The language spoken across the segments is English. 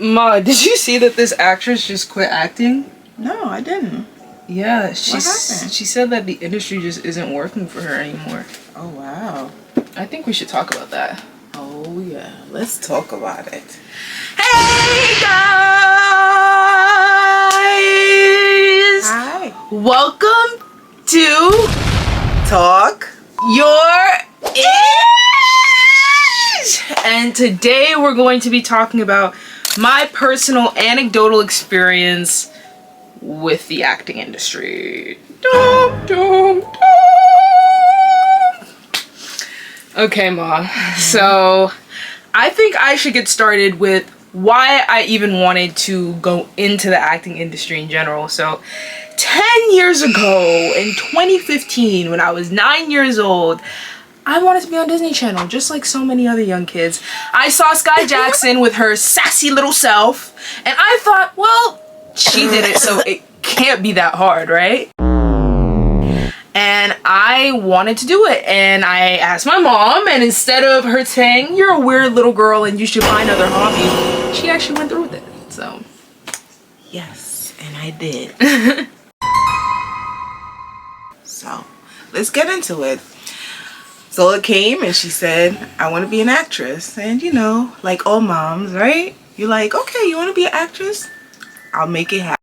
Ma, did you see that this actress just quit acting? No, I didn't. Yeah, What happened? she said that the industry just isn't working for her anymore. Oh, wow. I think we should talk about that. Oh, yeah. Let's talk about it. Hey guys! Hi. Welcome to Talk Your Age! And today we're going to be talking about my personal anecdotal experience with the acting industry. Dum, dum, dum. Okay, Ma. So I think I should get started with why I even wanted to go into the acting industry in general. So 10 years ago in 2015, when I was 9 years old, I wanted to be on Disney Channel, just like so many other young kids. I saw Sky Jackson with her sassy little self, and I thought, well, she did it, so it can't be that hard, right? And I wanted to do it, and I asked my mom, and instead of her saying, you're a weird little girl and you should find other hobbies, she actually went through with it, so. Yes, and I did. So, let's get into it. Zola came and she said, I want to be an actress. And you know, like all moms, right? You're like, okay, you want to be an actress? I'll make it happen.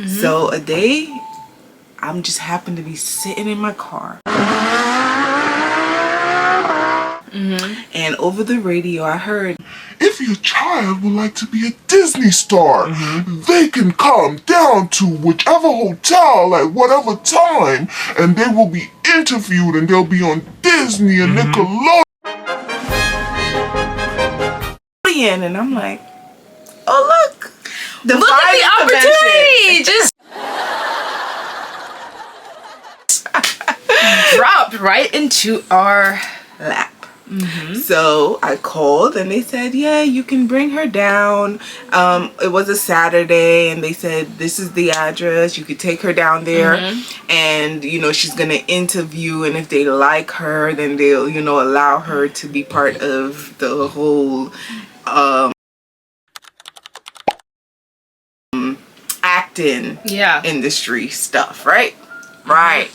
So a day, I'm just happened to be sitting in my car. And over the radio, I heard, if your child would like to be a Disney star, they can come down to whichever hotel at whatever time, and they will be interviewed, and they'll be on Disney and Nickelodeon. and I'm like, oh look, Look at the opportunity! Just dropped right into our lap. So I called and they said, yeah, you can bring her down. It was a Saturday and they said, this is the address. You could take her down there and, you know, she's going to interview, and if they like her, then they'll, you know, allow her to be part of the whole acting industry stuff, right? Right.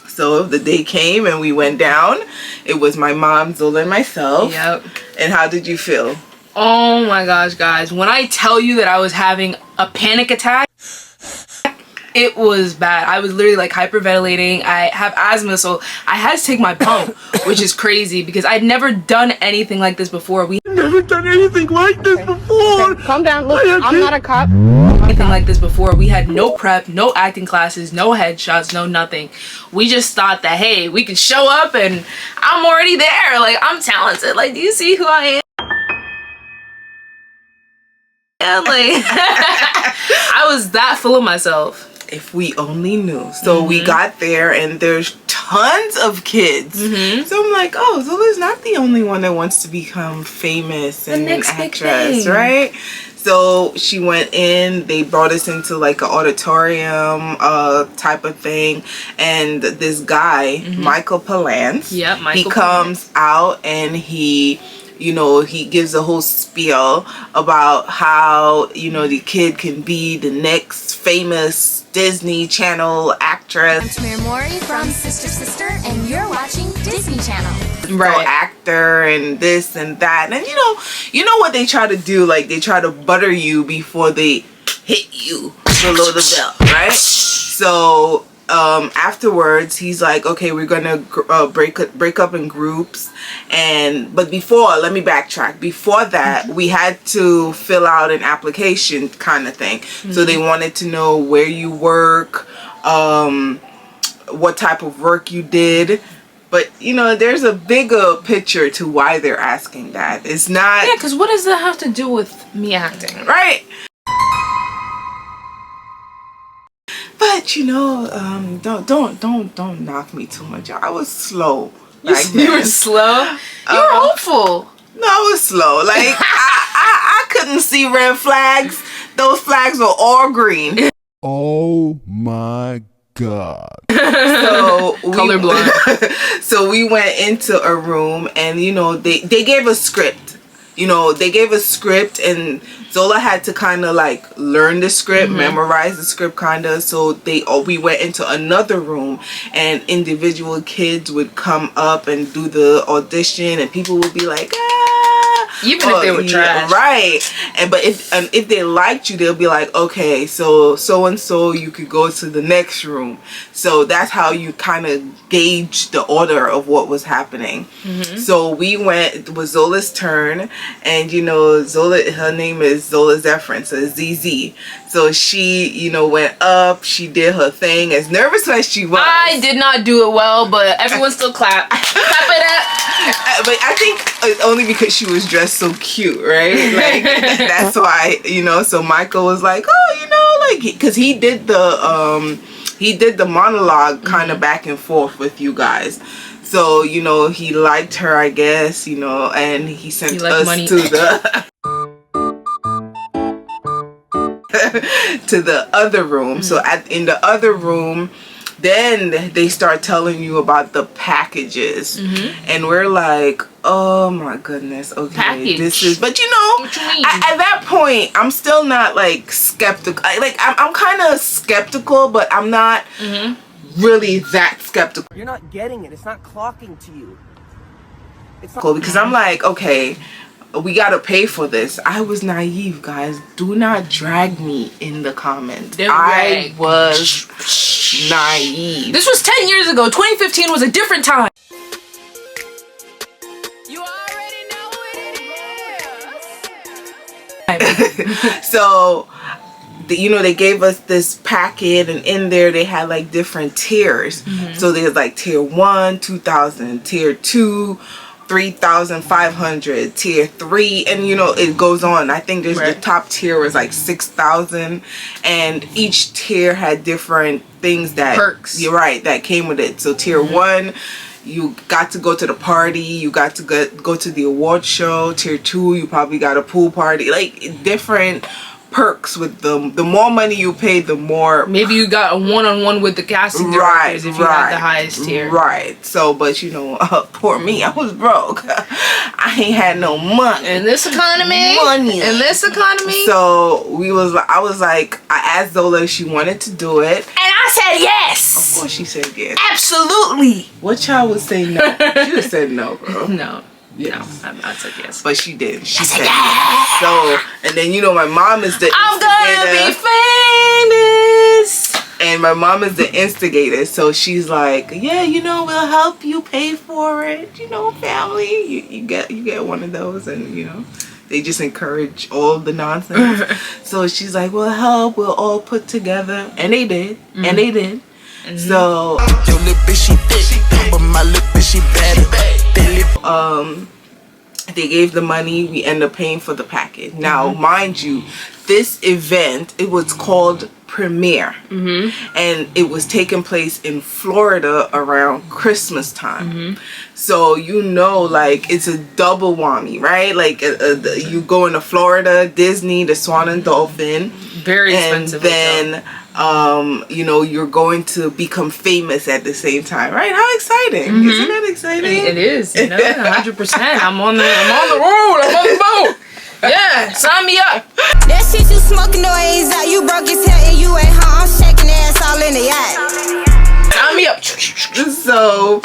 So the day came and we went down. It was my mom, Zola, and myself. Yep. And how did you feel? Oh my gosh, guys. When I tell you that I was having a panic attack, it was bad. I was literally like hyperventilating. I have asthma, so I had to take my pump, which is crazy because I'd never done anything like this before. We Never done anything like this before. Okay, calm down. Look, I'm not a cop. anything like this before. We had no prep, no acting classes, no headshots, no nothing. We just thought that, hey, we could show up and I'm already there. Like, I'm talented. Like, do you see who I am? Yeah, like, I was that full of myself. If we only knew. So we got there and there's tons of kids. So I'm like, oh, Zola's not the only one that wants to become famous and an actress, right? So she went in, they brought us into like an auditorium type of thing, and this guy, Michael Palance, he comes out and he, you know, he gives a whole spiel about how, you know, the kid can be the next famous Disney Channel actress. I'm Tamir Mori from Sister, and you're watching Disney Channel. Right. Actor and this and that. And you know what they try to do? Like, they try to butter you before they hit you below the belt, right? So afterwards he's like, okay, we're gonna break up in groups, but before, let me backtrack. Before that, we had to fill out an application kind of thing. So they wanted to know where you work, what type of work you did. But you know, there's a bigger picture to why they're asking that. It's not, because what does that have to do with me acting, right? But you know, don't knock me too much. I was slow. You were slow? You were hopeful. No, I was slow. Like I couldn't see red flags. Those flags were all green. Oh my God. So Colorblind. So we went into a room, and you know, they gave us script. You know, they gave us script, and Zola had to kind of like learn the script, memorize the script kind of. So we went into another room, and individual kids would come up and do the audition, and people would be like, even if they were trash, right? And but if they liked you, they'll be like, okay, so and so, you could go to the next room. So that's how you kind of gauge the order of what was happening. So we went. It was Zola's turn, and you know, Zola, her name is Zola Zephyrin, so ZZ. So she, you know, went up. She did her thing. As nervous as she was, I did not do it well, but everyone still clapped. Clap it up. But I think only because she was dressed so cute, right? Like that's why, you know. So Michael was like, oh, you know, like, because he did the monologue kind of back and forth with you guys. So, you know, he liked her, I guess, you know, and he sent us money to the to the other room. So in the other room, then they start telling you about the packages, and we're like, oh my goodness, okay, this is. But you know, what you mean? At that point, I'm still not like skeptical. Like I'm kind of skeptical, but I'm not really that skeptical. You're not getting it. It's not clocking to you. It's Cool, because I'm like, okay, we gotta pay for this. I was naive, guys. Do not drag me in the comments. I was naive. This was 10 years ago. 2015 was a different time. You already know what it is. So, you know, they gave us this packet, and in there they had like different tiers. So there's like tier 1, 2,000, tier 2, 3,500, tier 3, and you know, it goes on. I think there's the top tier was like 6,000, and each tier had different things that perks. You're right, that came with it. So tier 1, you got to go to the party, you got to go to the award show. Tier 2, you probably got a pool party, like different perks with them. The more money you pay, the more maybe you got a one-on-one with the casting directors if you had the highest tier. Right. So, but you know, poor me, I was broke. I ain't had no money in this economy. In this economy. So I was like, I asked Zola if she wanted to do it, and I said yes. Of course, she said yes. Absolutely. What child would say no? She would have said no, bro. No. Yes. No, I said yes. But she did. She said yes. So, and then you know, my mom is the I'm gonna be famous. And my mom is the instigator, so she's like, yeah, you know, we'll help you pay for it. You know, family, you get one of those, and you know, they just encourage all the nonsense. So she's like, we'll help. We'll all put together, and they did, and they did. So. Your lip bitch, she thick, but my lip bitch, she better. They gave the money. We end up paying for the package. Now, mind you, this event, it was called Premiere, and it was taking place in Florida around Christmas time. So you know, like, it's a double whammy, right? Like you go into Florida, Disney, the Swan and Dolphin, very expensive, and then you know, you're going to become famous at the same time, right? How exciting! Isn't that exciting? It is, you know, 100%. I'm on the road. I'm on the boat. Yeah, sign me up. That shit you smoking noise out. You broke as hell and you ain't home. I'm shaking ass all in the yacht. Sign me up. So,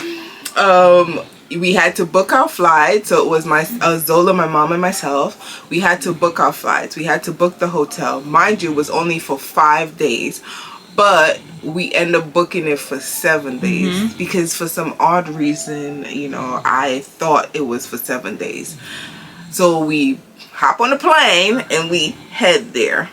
we had to book our flights. So it was Zola, my mom, and myself. We had to book our flights. We had to book the hotel. Mind you, it was only for 5 days, but we ended up booking it for 7 days because for some odd reason, you know, I thought it was for 7 days. So we hop on a plane and we head there.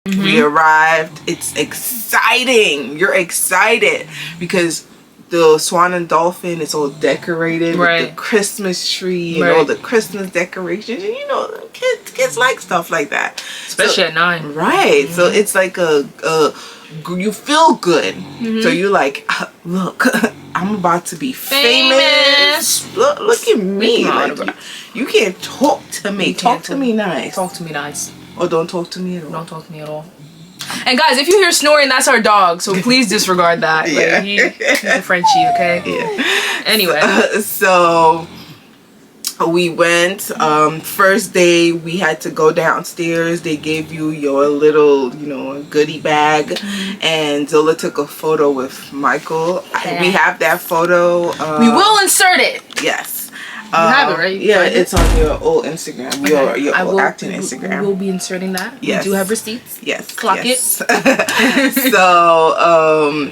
We arrived. It's exciting. You're excited because the Swan and Dolphin is all decorated with the Christmas tree and all the Christmas decorations. And you know, kids like stuff like that. Especially at 9. Right. So it's like you feel good. So you're like, look, I'm about to be famous. Look at me. Like, you can't talk to me. Talk to me nice. Talk to me nice. Or don't talk to me at all. Don't talk to me at all. And guys, if you hear snoring, that's our dog. So please disregard that. Yeah. Like, he's a Frenchie, okay? Yeah. Anyway. So we went. First day, we had to go downstairs. They gave you your little, goodie bag. And Zola took a photo with Michael. We have that photo. We will insert it. Yes. You have it, right? Yeah, it's on your old Instagram. Okay. Your old acting Instagram. We'll be inserting that. Yes. We do have receipts. Yes. Clock it. So,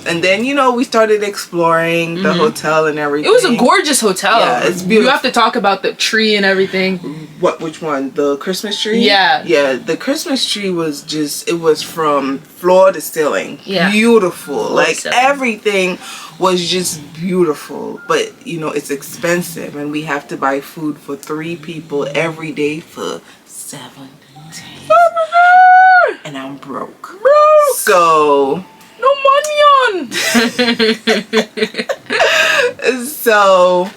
and then, we started exploring the hotel and everything. It was a gorgeous hotel. Yeah, it's beautiful. You have to talk about the tree and everything. Which one? The Christmas tree? Yeah. Yeah, the Christmas tree was it was from floor to ceiling. Yeah. Beautiful. Like, ceiling. everything was just beautiful. But, it's expensive. And we have to buy food for 3 people every day for 7 days. And I'm broke. So... no money on. So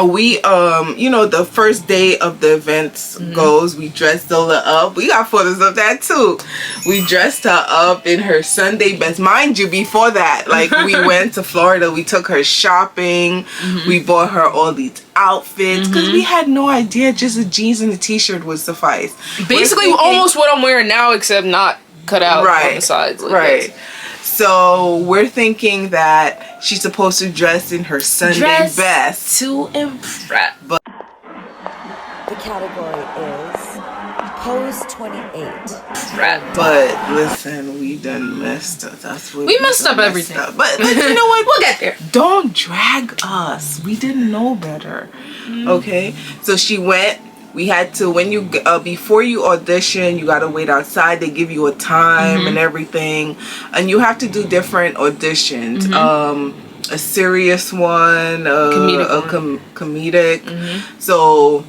we the first day of the events goes, we dressed Zola up. We got photos of that too. We dressed her up in her Sunday best. Mind you, before that, like, we went to Florida, we took her shopping, we bought her all these outfits because we had no idea just a jeans and a t-shirt would suffice. Basically almost what I'm wearing now, except not cut out on the sides. Like right. this. So we're thinking that she's supposed to dress in her Sunday best to impress. But the category is Pose 28. But listen, we done messed up. That's what we messed up everything. But you know what? We'll get there. Don't drag us. We didn't know better. Okay? So she went. We had to, when you before you audition, you gotta wait outside. They give you a time and everything, and you have to do different auditions. A serious one, comedic. So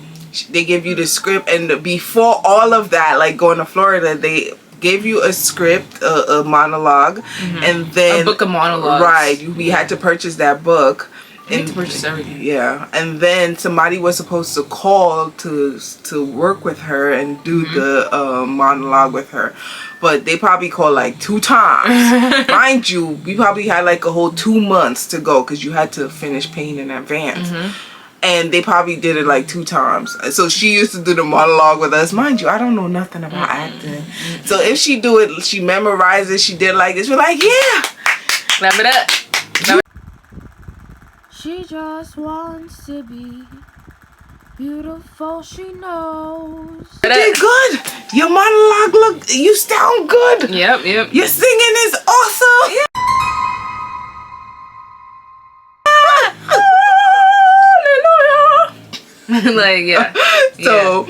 they give you the script, and before all of that, like going to Florida, they gave you a script, a monologue, and then a book of monologues. Right, we had to purchase that book. And to purchase everything. Yeah, and then somebody was supposed to call to work with her and do the monologue with her, but they probably called like 2 times. Mind you, we probably had like a whole 2 months to go because you had to finish paying in advance. And they probably did it like 2 times. So she used to do the monologue with us. Mind you, I don't know nothing about acting. So if she do it, she memorizes, she did like this, we're like, yeah. Clap it up. She just wants to be beautiful, she knows. You did good. Your monologue you sound good. Yep. Your singing is awesome. Yeah. Like, yeah. So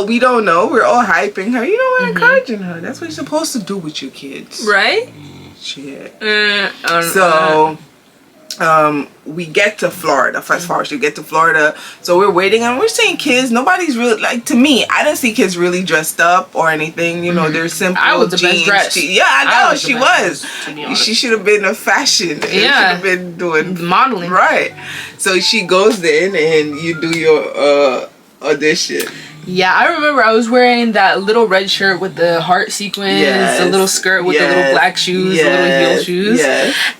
we don't know. We're all hyping her. You know, we're encouraging her. That's what you're supposed to do with your kids. Right? Shit. So we get to Florida. As far as you get to Florida, so we're waiting and we're seeing kids. Nobody's really, like, to me, I didn't see kids really dressed up or anything. They're simple. I was the best dressed. Yeah, I know she was. To be honest. She should have been a fashion. Yeah. She should have been doing modeling. Right. So she goes in and you do your audition. Yeah, I remember I was wearing that little red shirt with the heart sequence, the little skirt with the little black shoes, the little heel shoes.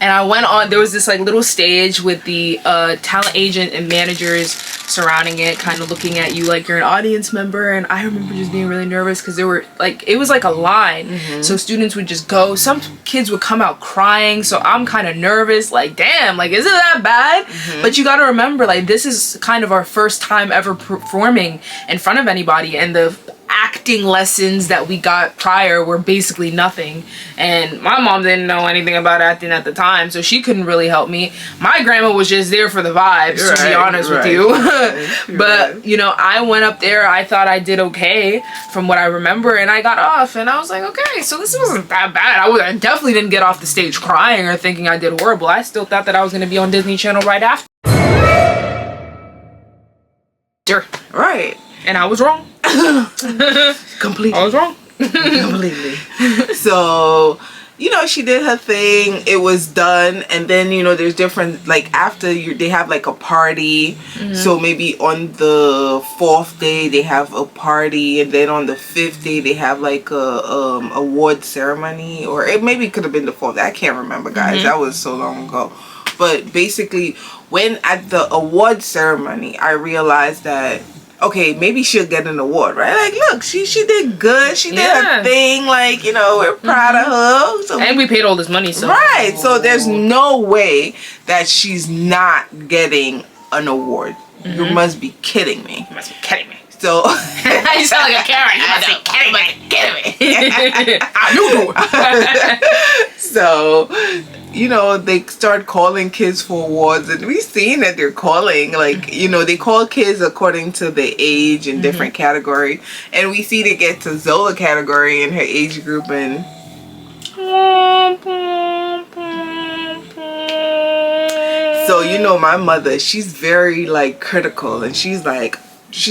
And I went on, there was this like little stage with the talent agent and managers surrounding it, kind of looking at you like you're an audience member. And I remember just being really nervous because there were like, it was like a line. So students would just go, some kids would come out crying. So I'm kind of nervous, like, damn, like, is it that bad? But you got to remember, like, this is kind of our first time ever performing in front of anybody, and the acting lessons that we got prior were basically nothing. And my mom didn't know anything about acting at the time, so she couldn't really help me. My grandma was just there for the vibes, to be honest with you. But I went up there, I thought I did okay from what I remember, and I got off and I was like, okay, so this wasn't that bad. I definitely didn't get off the stage crying or thinking I did horrible. I still thought that I was going to be on Disney Channel right after. Right. And I was wrong. Completely. I was wrong. Completely. So you know, she did her thing. It was done, and then you know, there's different like after they have like a party. So maybe on the 4th day they have a party, and then on the 5th day they have like a award ceremony, or it maybe could have been the 4th. I can't remember, guys. That was so long ago. But basically, when at the award ceremony, I realized that, okay, maybe she'll get an award, right? Like, look, she did good. She did her thing. Like, you know, we're proud of her. So and we paid all this money, so. Right. So there's no way that she's not getting an award. You must be kidding me. You must be kidding me. So you sound like a Karen. You must be kidding me. I knew. So, you know, they start calling kids for awards, and we've seen that they're calling, like, you know, they call kids according to the age and different category, and we see they get to Zola category in her age group, and so, you know, my mother, she's very like critical, and she's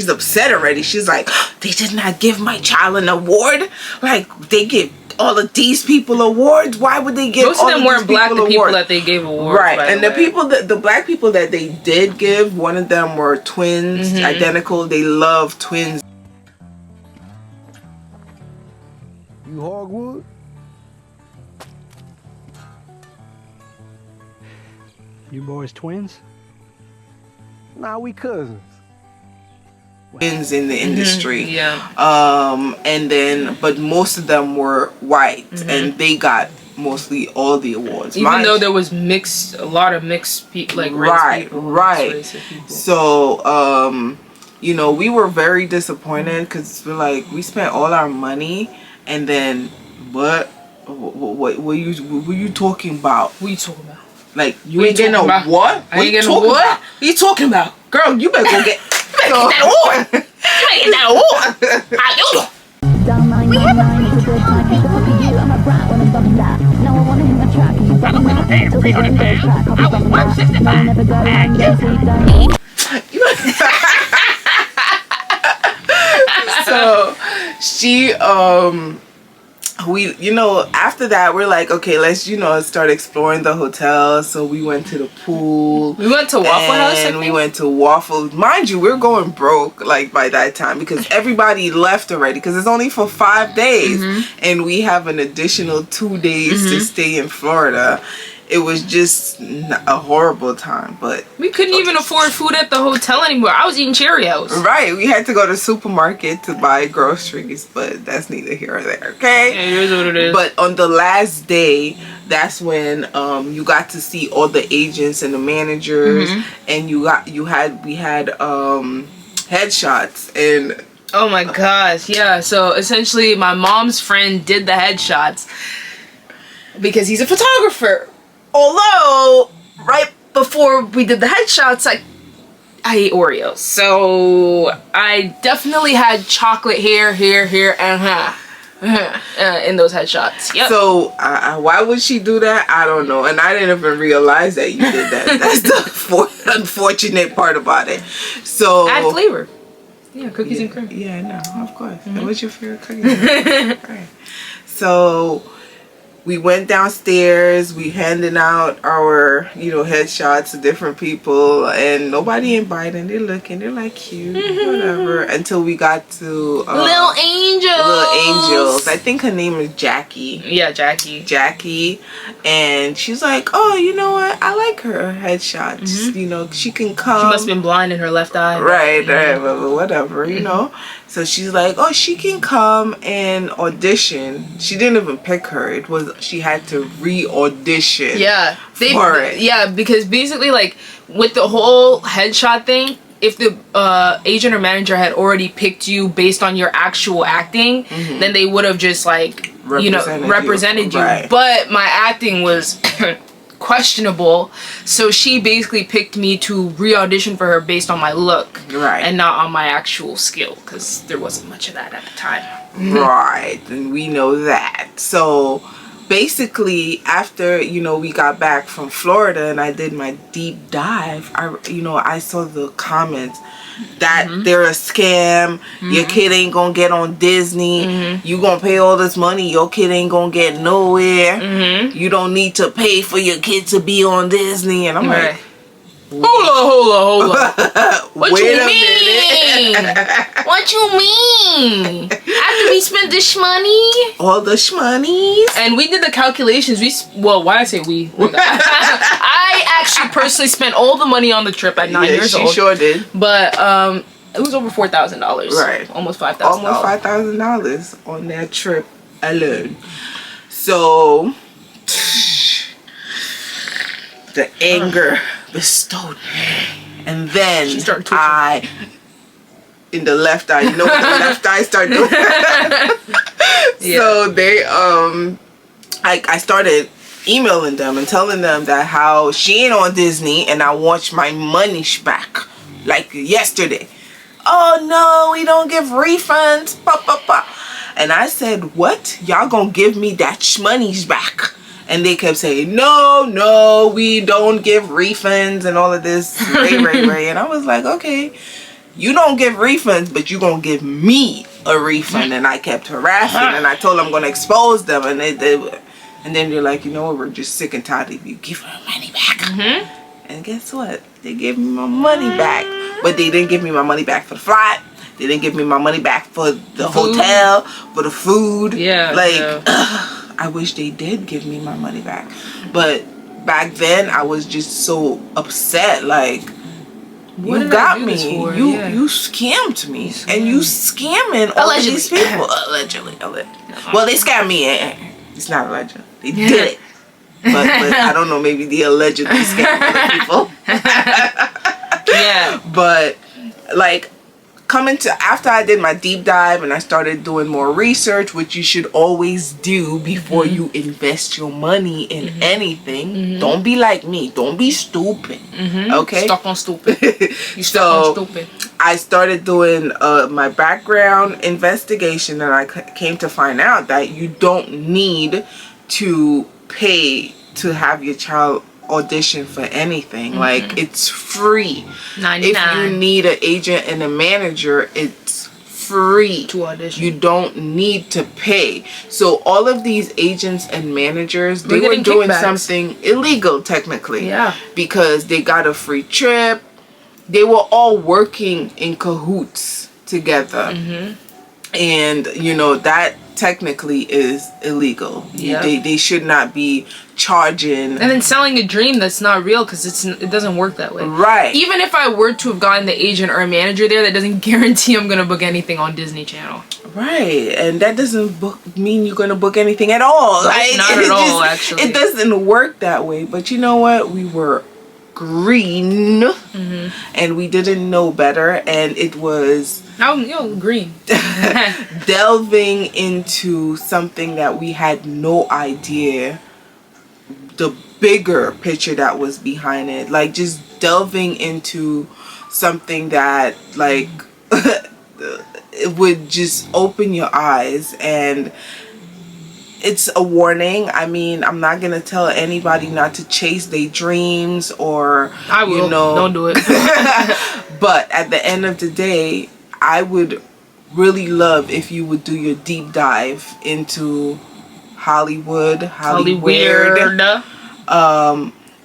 upset already. She's like, they did not give my child an award. Like, they give all of these people awards. Why would they give? Most of them weren't black. The people that they gave awards, right? And the black people that they did give, one of them were twins, identical. They love twins. You hogwood? You boys twins? Nah, we cousins. Twins in the industry. Yeah. And then, but most of them were white, and they got mostly all the awards. Even though there was a lot of mixed people, like race people. Right. So, you know, we were very disappointed because we're like, we spent all our money, and then what were you talking about? What are you talking about? Like, you ain't getting a what? What I ain't getting a what? What are you talking about? Girl, you better go get that award. You better get that award. How you doing? So she we, you know, after that we're like, okay, let's, you know, start exploring the hotel. So we went to the pool. We went to Waffle House, and we went to Waffle. Mind you, we're going broke like by that time because everybody left already because it's only for 5 days, and we have an additional 2 days to stay in Florida. It was just a horrible time, but we couldn't even afford food at the hotel anymore. I was eating Cheerios. Right, we had to go to the supermarket to buy groceries, but that's neither here or there, okay? Yeah, here's what it is. But on the last day, that's when you got to see all the agents and the managers, and we had headshots, and oh my gosh, yeah. So essentially, my mom's friend did the headshots because he's a photographer. Although, right before we did the headshots, I ate Oreos. So I definitely had chocolate here, and in those headshots. Yep. So why would she do that? I don't know. And I didn't even realize that you did that. That's the unfortunate part about it. So add flavor. Yeah, cookies and cream. Yeah, no, of course. What's your favorite cookies and cream? Right. So we went downstairs, we handing out our, you know, headshots to different people, and nobody ain't biting. They're looking, they're like cute, whatever, until we got to Little Angels. I think her name is Jackie. Yeah, Jackie. And she's like, oh, you know what? I like her headshots. You know, she can come. She must have been blind in her left eye. Right, whatever, you know. So she's like, oh, she can come and audition. She didn't even pick her. It was, she had to re-audition. Yeah. For it. Yeah, because basically, like, with the whole headshot thing, if the agent or manager had already picked you based on your actual acting, then they would have just, like, represented you. Right. But my acting was questionable, so she basically picked me to re-audition for her based on my look, and not on my actual skill, because there wasn't much of that at the time. Right, and we know that. So basically, after, you know, we got back from Florida and I did my deep dive, I saw the comments that they're a scam. Your kid ain't gonna get on Disney. You gonna pay all this money, your kid ain't gonna get nowhere. You don't need to pay for your kid to be on Disney. And I'm like, hold on. What Wait you a mean? minute. What you mean? After we spent the shmoney? All the shmonies. And we did the calculations. Why I say we? I actually personally spent all the money on the trip at 9 years old. She sure did. But it was over $4,000. Right. Almost $5,000. Almost $5,000 on that trip alone. So the anger bestowed me. And then in the left eye, you know what the left eye started doing? So they I started emailing them and telling them that how she ain't on Disney and I want my money back like yesterday. Oh no, we don't give refunds. And I said, what? Y'all gonna give me that shmoney's back? And they kept saying, no, we don't give refunds and all of this. Ray. And I was like, okay, you don't give refunds, but you gonna give me a refund. And I kept harassing and I told them I'm gonna expose them. And and then they're like, you know what, we're just sick and tired of you. Give her her money back. And guess what? They gave me my money back. But they didn't give me my money back for the flight. They didn't give me my money back for the hotel, for the food. Yeah. I wish they did give me my money back. But back then I was just so upset. Like, you got me. You scammed me. And you scamming all of these people. Allegedly. Well, they scammed me. It's not alleged. They did it. But I don't know, maybe they allegedly scammed other people. Yeah. But like, after I did my deep dive and I started doing more research, which you should always do before you invest your money in anything. Don't be like me. Don't be stupid. Okay? Stuck on stupid. You stuck on stupid. I started doing my background investigation and I came to find out that you don't need to pay to have your child audition for anything. Like, it's free. 99. If you need an agent and a manager, it's free to audition. You don't need to pay. So all of these agents and managers, they were doing something illegal technically. Yeah. Because they got a free trip. They were all working in cahoots together. And you know that technically is illegal. They should not be charging and then selling a dream that's not real, because it doesn't work that way. Right. Even if I were to have gotten the agent or a manager there, that doesn't guarantee I'm gonna book anything on Disney Channel. Right. And that doesn't mean you're gonna book anything at all. Like, not at all, actually. It doesn't work that way. But you know what? We were green and we didn't know better, and it was green delving into something that we had no idea the bigger picture that was behind it. Like, just delving into something that like it would just open your eyes. And it's a warning. I mean, I'm not gonna tell anybody not to chase their dreams, or I will. You know, don't do it. But at the end of the day, I would really love if you would do your deep dive into Hollywood,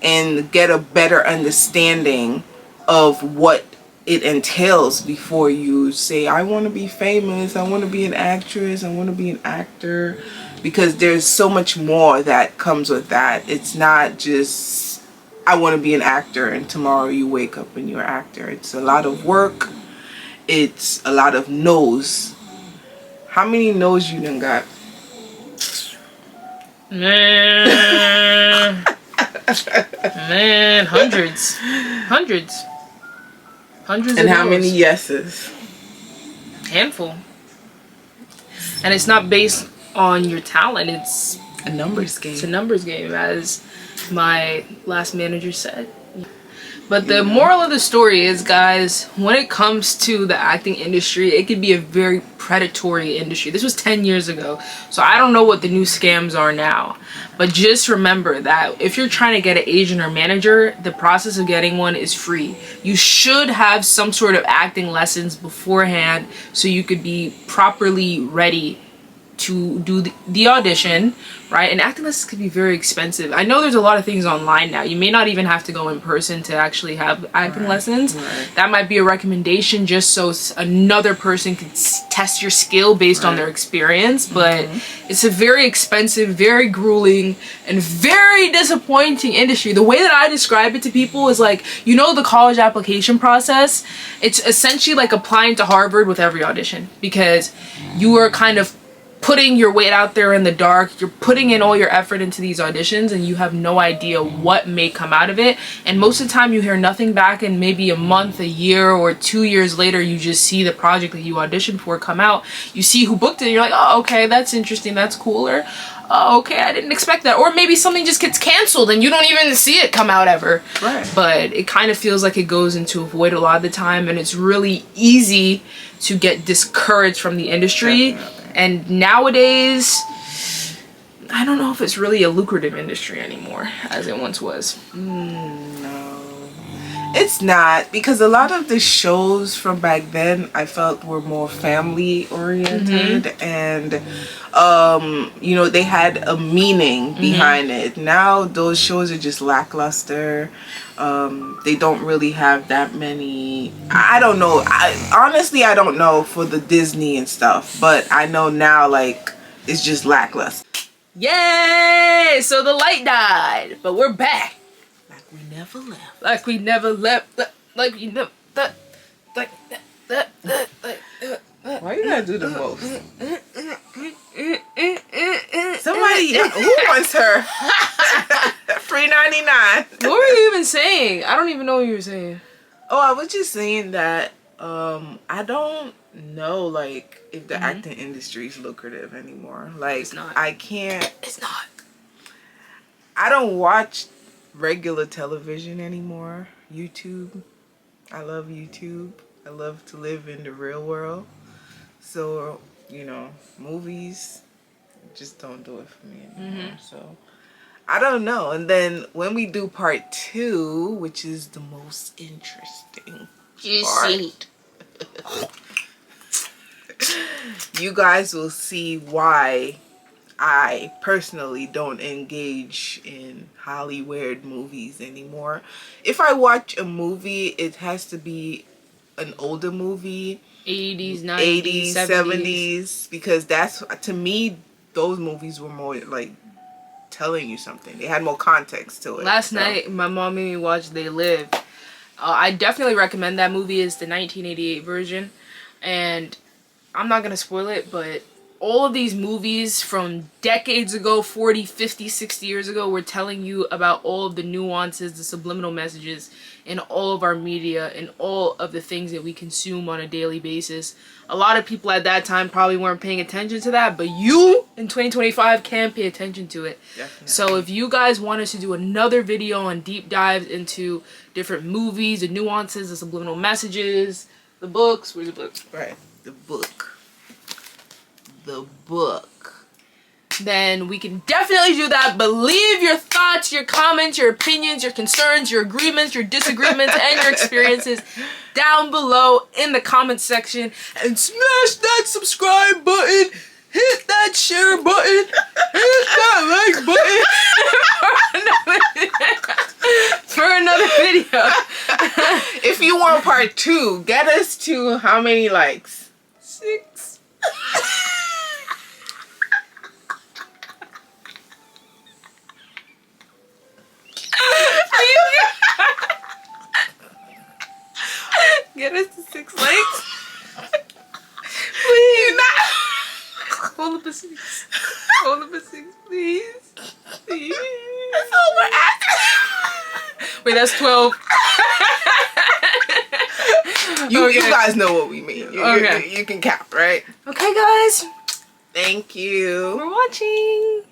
and get a better understanding of what it entails before you say, I want to be famous, I want to be an actress, I want to be an actor. Because there's so much more that comes with that. It's not just, I want to be an actor and tomorrow you wake up and you're an actor. It's a lot of work. It's a lot of no's. How many no's you done got? Man, hundreds. And how many yeses? Handful. And it's not based on your talent, it's a numbers game. It's a numbers game, as my last manager said. But the moral of the story is, guys, when it comes to the acting industry, it can be a very predatory industry. This was 10 years ago, so I don't know what the new scams are now. But just remember that if you're trying to get an agent or manager, the process of getting one is free. You should have some sort of acting lessons beforehand so you could be properly ready to do the audition, right? And acting lessons could be very expensive. I know there's a lot of things online now. You may not even have to go in person to actually have acting lessons. That might be a recommendation just so another person can test your skill based on their experience. But it's a very expensive, very grueling, and very disappointing industry. The way that I describe it to people is like, you know, the college application process? It's essentially like applying to Harvard with every audition, because you are kind of putting your weight out there in the dark. You're putting in all your effort into these auditions and you have no idea what may come out of it. And most of the time you hear nothing back, and maybe a month, a year, or 2 years later you just see the project that you auditioned for come out. You see who booked it and you're like, oh, okay, that's interesting, that's cool. Or oh, okay, I didn't expect that. Or maybe something just gets canceled and you don't even see it come out ever. But it kind of feels like it goes into a void a lot of the time, and it's really easy to get discouraged from the industry. And nowadays, I don't know if it's really a lucrative industry anymore as it once was. No, it's not, because a lot of the shows from back then I felt were more family oriented, and you know, they had a meaning behind it. Now those shows are just lackluster. They don't really have that many. I don't know. Honestly, I don't know for the Disney and stuff, but I know now, like, it's just lackluster. Yay! So the light died, but we're back. Like we never left. Like we never left. Like we never. Why you gotta do the most? Somebody, who wants her? $3.99. What were you even saying? I don't even know what you were saying. Oh, I was just saying that I don't know, like, if the acting industry is lucrative anymore. Like, It's not. I can't. It's not. I don't watch regular television anymore. YouTube. I love YouTube. I love to live in the real world. So, you know, movies just don't do it for me anymore. So, I don't know. And then when we do part 2, which is the most interesting part, you guys will see why I personally don't engage in Hollywood movies anymore. If I watch a movie, it has to be an older movie. 80s, 90s, 70s, because that's, to me, those movies were more like telling you something. They had more context to it. Last night, my mom made me watch They Live. I definitely recommend that movie. It's the 1988 version. And I'm not going to spoil it, but all of these movies from decades ago, 40, 50, 60 years ago, were telling you about all of the nuances, the subliminal messages in all of our media and all of the things that we consume on a daily basis. A lot of people at that time probably weren't paying attention to that, but you in 2025 can pay attention to it. Definitely. So if you guys want us to do another video on deep dives into different movies, the nuances, the subliminal messages, the books, where's the book? Right, the book. The book. Then we can definitely do that. But leave your thoughts, your comments, your opinions, your concerns, your agreements, your disagreements, and your experiences down below in the comment section. And smash that subscribe button. Hit that share button. Hit that like button for another video. If you want part 2, get us to how many likes? 6. Get us to 6 likes. Please. Hold up a 6. Hold up a 6, please. Please. That's all we're asking. Wait, that's 12. You guys know what we mean. You can count, right? Okay, guys. Thank you For watching.